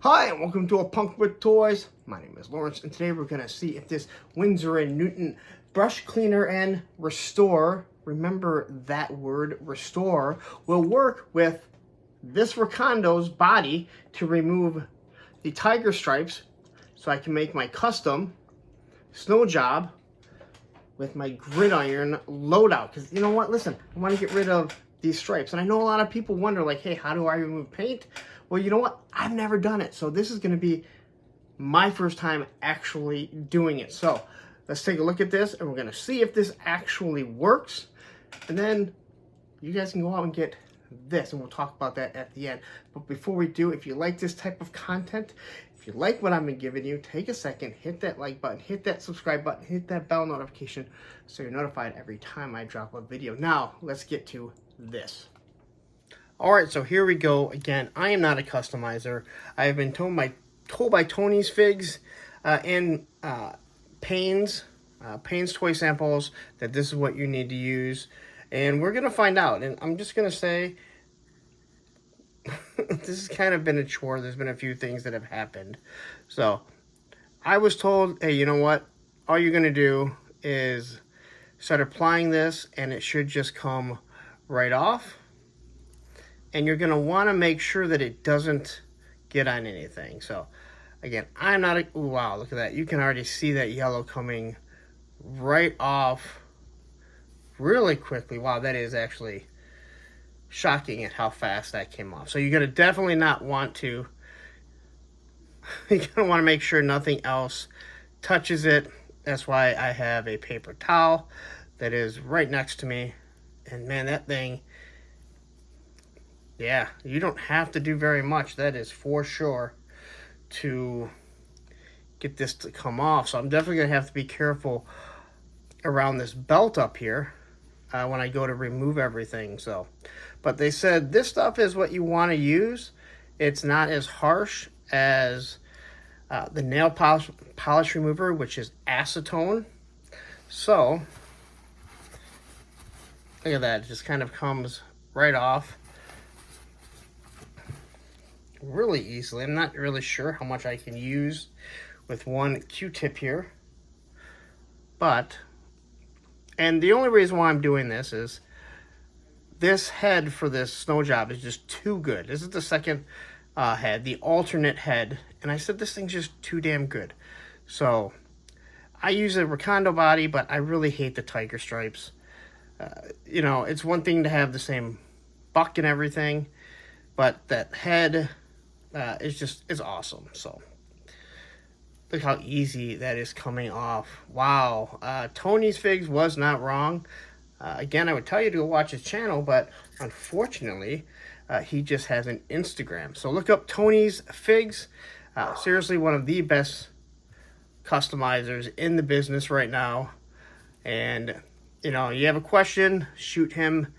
Hi, and welcome to A Punk with Toys. My name is Lawrence, and today we're going to see if this Winsor & Newton brush cleaner and restore, remember that word, restore, will work with this Rakondo's body to remove the tiger stripes so I can make my custom snow job with my gridiron loadout. Because you know what? Listen, I want to get rid of these stripes. And I know a lot of people wonder, like, hey, how do I remove paint? Well, you know what? I've never done it. So this is going to be my first time actually doing it. So let's take a look at this, and we're going to see if this actually works. And then you guys can go out and get this, and we'll talk about that at the end. But before we do, if you like this type of content, if you like what I've been giving you, take a second, hit that like button, hit that subscribe button, hit that bell notification so you're notified every time I drop a video. Now, let's get to this. All right, so here we go. Again, I am not a customizer. I have been told by Tony's Figs and Payne's Toy Samples that this is what you need to use. And we're going to find out. And I'm just going to say, this has kind of been a chore. There's been a few things that have happened. So I was told, hey, you know what? All you're going to do is start applying this, and it should just come right off. And you're going to want to make sure that it doesn't get on anything. So, again, I'm not a... Ooh, wow, look at that. You can already see that yellow coming right off really quickly. Wow, that is actually shocking at how fast that came off. So you're going to definitely not want to... You're going to want to make sure nothing else touches it. That's why I have a paper towel that is right next to me. And, man, that thing... Yeah, you don't have to do very much, that is for sure, to get this to come off. So I'm definitely going to have to be careful around this belt up here when I go to remove everything. So, but they said this stuff is what you want to use. It's not as harsh as the nail polish remover, which is acetone. So, look at that, it just kind of comes right off really easily. I'm not really sure how much I can use with one Q-tip here, and the only reason why I'm doing this is this head for this snow job is just too good. This is the second head, the alternate head, and I said this thing's just too damn good. So I use a Rakondo body, but I really hate the tiger stripes. You know, it's one thing to have the same buck and everything, but that head is awesome. So look how easy that is coming off. Wow. Tony's Figs was not wrong. Again, I would tell you to go watch his channel, but unfortunately, he just has an Instagram. So look up Tony's Figs. Seriously, one of the best customizers in the business right now. And, you know, you have a question, shoot him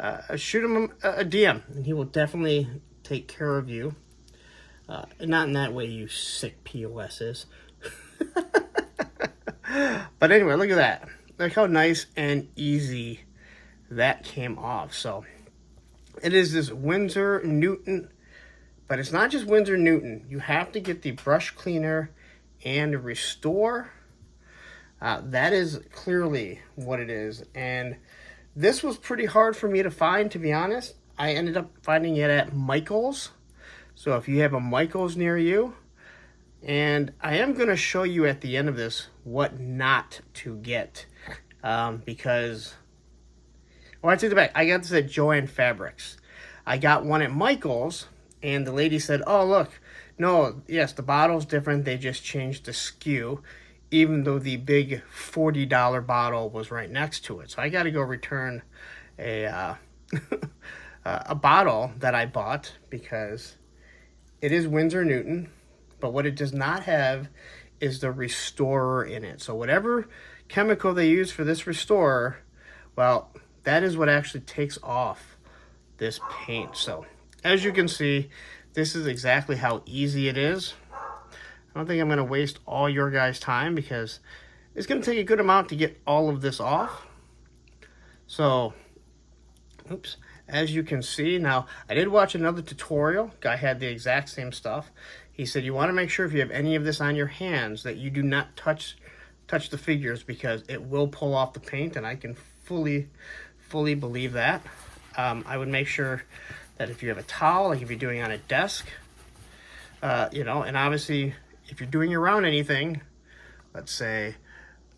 a DM, and he will definitely take care of you. Not in that way, you sick POSs. But anyway, look at that. Look how nice and easy that came off. So it is this Winsor & Newton, but it's not just Winsor & Newton. You have to get the brush cleaner and restore. That is clearly what it is. And this was pretty hard for me to find, to be honest. I ended up finding it at Michael's. So if you have a Michael's near you, and I am going to show you at the end of this what not to get, because, well, I take it back. I got this at Joann Fabrics. I got one at Michael's, and the lady said, oh, look, no, yes, the bottle's different. They just changed the SKU, even though the big $40 bottle was right next to it. So I got to go return a bottle that I bought because it is Winsor & Newton, but what it does not have is the restorer in it. So whatever chemical they use for this restorer, well, that is what actually takes off this paint. So as you can see, this is exactly how easy it is. I don't think I'm going to waste all your guys' time because it's going to take a good amount to get all of this off. So, oops. As you can see, now I did watch another tutorial. Guy had the exact same stuff. He said you want to make sure if you have any of this on your hands that you do not touch the figures, because it will pull off the paint, and I can fully believe that. I would make sure that if you have a towel, like if you're doing on a desk, you know, and obviously if you're doing around anything, let's say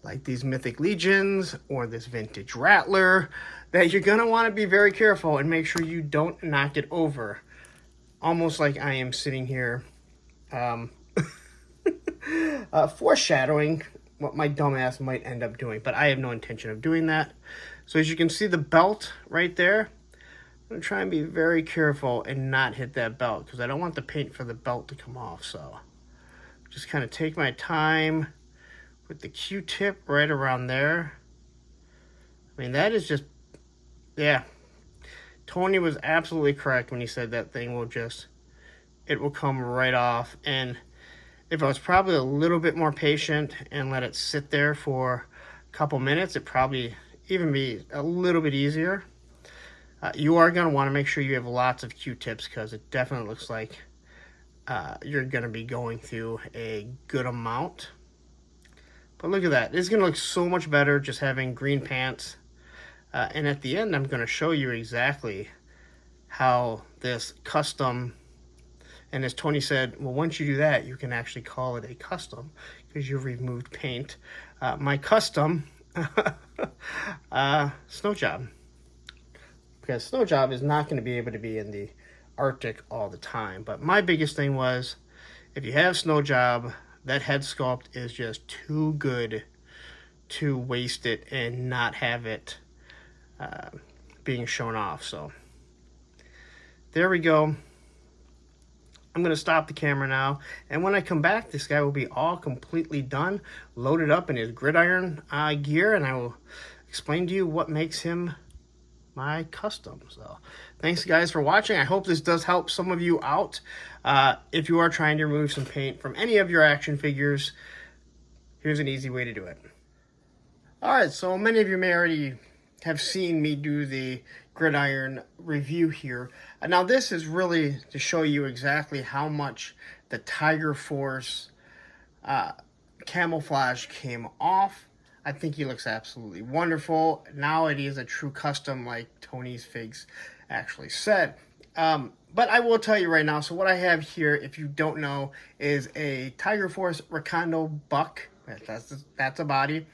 like these Mythic Legions or this vintage Rattler, that you're going to want to be very careful and make sure you don't knock it over. Almost like I am sitting here foreshadowing what my dumbass might end up doing, but I have no intention of doing that. So as you can see the belt right there, I'm going to try and be very careful and not hit that belt, because I don't want the paint for the belt to come off. So just kind of take my time with the Q-tip right around there. I mean, that is just, yeah. Tony was absolutely correct when he said that thing will just, it will come right off. And if I was probably a little bit more patient and let it sit there for a couple minutes, it'd probably even be a little bit easier. You are going to want to make sure you have lots of Q-tips, because it definitely looks like you're going to be going through a good amount. But look at that. It's going to look so much better just having green pants. And at the end, I'm going to show you exactly how this custom, and as Tony said, well, once you do that, you can actually call it a custom because you've removed paint. My custom snow job. Because snow job is not going to be able to be in the Arctic all the time. But my biggest thing was, if you have snow job, that head sculpt is just too good to waste it and not have it being shown off. So there we go. I'm going to stop the camera now, and when I come back, this guy will be all completely done, loaded up in his gridiron gear, and I will explain to you what makes him my custom. So thanks guys for watching. I hope this does help some of you out. If you are trying to remove some paint from any of your action figures, here's an easy way to do it. Alright, so many of you may already have seen me do the gridiron review here. Now this is really to show you exactly how much the Tiger Force camouflage came off. I think he looks absolutely wonderful. Now it is a true custom, like Tony's Figs actually said. But I will tell you right now, so what I have here, if you don't know, is a Tiger Force Recondo Buck. That's a body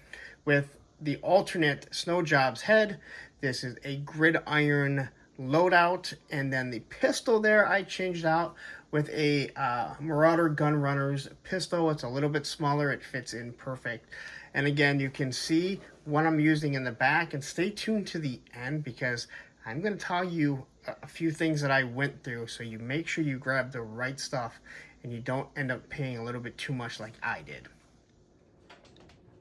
with the alternate Snow Job's head. This is a gridiron loadout, and then the pistol there I changed out with a Marauder Gunrunners pistol. It's a little bit smaller. It fits in perfect. And again, you can see what I'm using in the back, and stay tuned to the end because I'm going to tell you a few things that I went through, so you make sure you grab the right stuff and you don't end up paying a little bit too much like I did.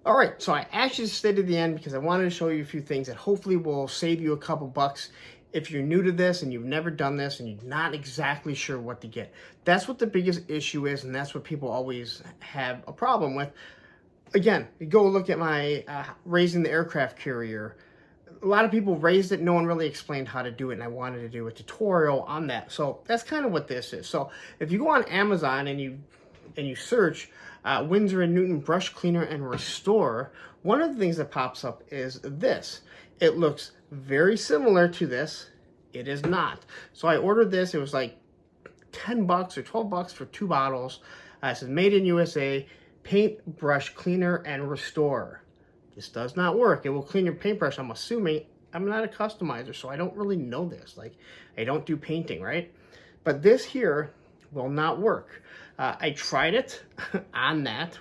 Alright, so I actually stayed to the end because I wanted to show you a few things that hopefully will save you a couple bucks if you're new to this and you've never done this and you're not exactly sure what to get. That's what the biggest issue is, and that's what people always have a problem with. Again, you go look at my raising the aircraft carrier. A lot of people raised it. No one really explained how to do it, and I wanted to do a tutorial on that. So that's kind of what this is. So if you go on Amazon and you search Winsor & Newton Brush Cleaner and Restore, one of the things that pops up is this. It looks very similar to this. It is not. So I ordered this. It was like 10 bucks or 12 bucks for 2 bottles. It says made in USA, paint brush cleaner and restore. This does not work. It will clean your paintbrush. I'm assuming. I'm not a customizer, so I don't really know this. Like, I don't do painting, right? But this here will not work. I tried it on that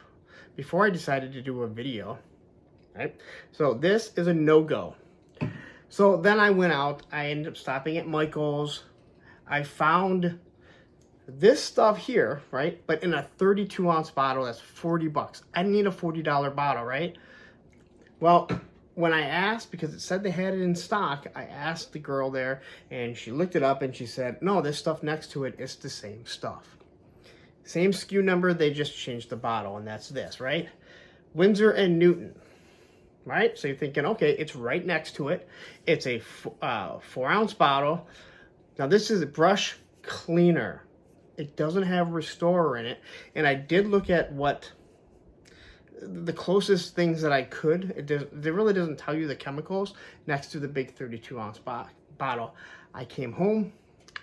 before I decided to do a video, right? So this is a no-go. So then I went out. I ended up stopping at Michael's. I found this stuff here, right? But in a 32-ounce bottle, that's 40 bucks. I didn't need a $40 bottle, right? Well, when I asked, because it said they had it in stock, I asked the girl there, and she looked it up, and she said, no, this stuff next to it is the same stuff. Same SKU number, they just changed the bottle, and that's this, right? Winsor & Newton, right? So you're thinking, okay, it's right next to it. It's a 4-ounce bottle. Now, this is a brush cleaner. It doesn't have Restorer in it. And I did look at what the closest things that I could. It really doesn't tell you the chemicals next to the big 32-ounce bottle. I came home,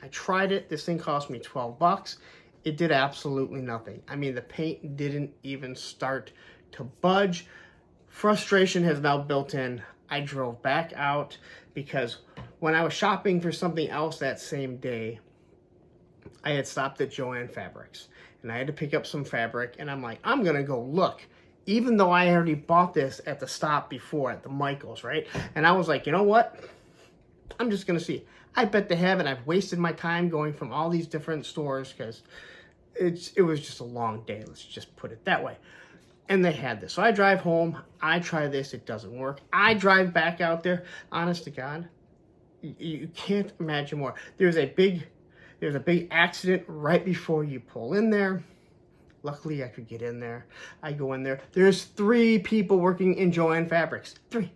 I tried it. This thing cost me $12. It did absolutely nothing. I mean, the paint didn't even start to budge. Frustration has now built in. I drove back out because when I was shopping for something else that same day, I had stopped at Joann Fabrics and I had to pick up some fabric, and I'm like, I'm gonna go look, even though I already bought this at the stop before at the Michaels, right? And I was like, you know what? I'm just gonna see. I bet they have it. I've wasted my time going from all these different stores because it was just a long day. Let's just put it that way. And they had this. So I drive home. I try this. It doesn't work. I drive back out there. Honest to God, you can't imagine more. There's a big accident right before you pull in there. Luckily, I could get in there. I go in there. There's 3 people working in Joann Fabrics. Three.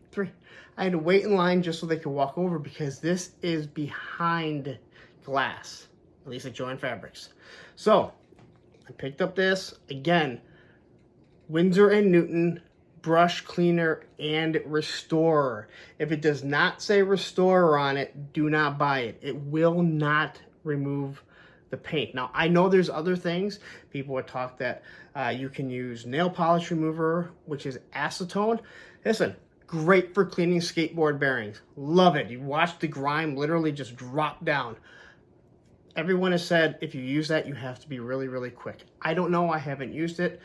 I had to wait in line just so they could walk over because this is behind glass, at least at Joann Fabrics. So I picked up this. Again, Winsor & Newton brush cleaner and restorer. If it does not say restorer on it, do not buy it. It will not remove the paint. Now, I know there's other things. People would talk that you can use nail polish remover, which is acetone. Listen, great for cleaning skateboard bearings. Love it. You watch the grime literally just drop down. Everyone has said if you use that, you have to be really, really quick. I don't know. I haven't used it.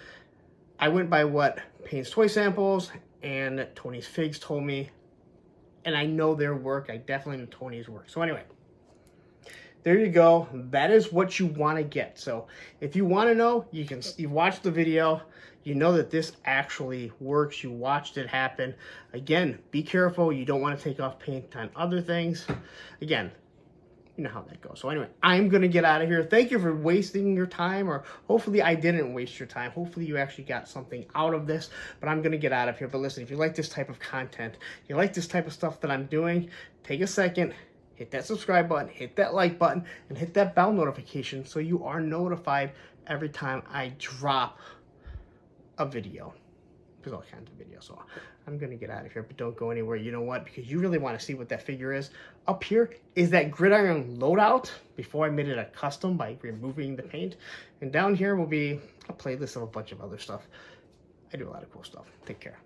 I went by what Payne's Toy Samples and Tony's Figs told me, and I know their work. I definitely know Tony's work. So anyway, there you go. That is what you want to get. So if you want to know, you watch the video. You know that this actually works. You watched it happen. Again, be careful. You don't want to take off paint on other things. Again, you know how that goes. So anyway, I'm going to get out of here. Thank you for wasting your time, or hopefully I didn't waste your time. Hopefully you actually got something out of this, but I'm going to get out of here. But listen, if you like this type of content, you like this type of stuff that I'm doing, take a second, hit that subscribe button, hit that like button, and hit that bell notification so you are notified every time I drop a video. There's all kinds of videos. So I'm going to get out of here, but don't go anywhere. You know what? Because you really want to see what that figure is. Up here is that Gridiron loadout before I made it a custom by removing the paint. And down here will be a playlist of a bunch of other stuff. I do a lot of cool stuff. Take care.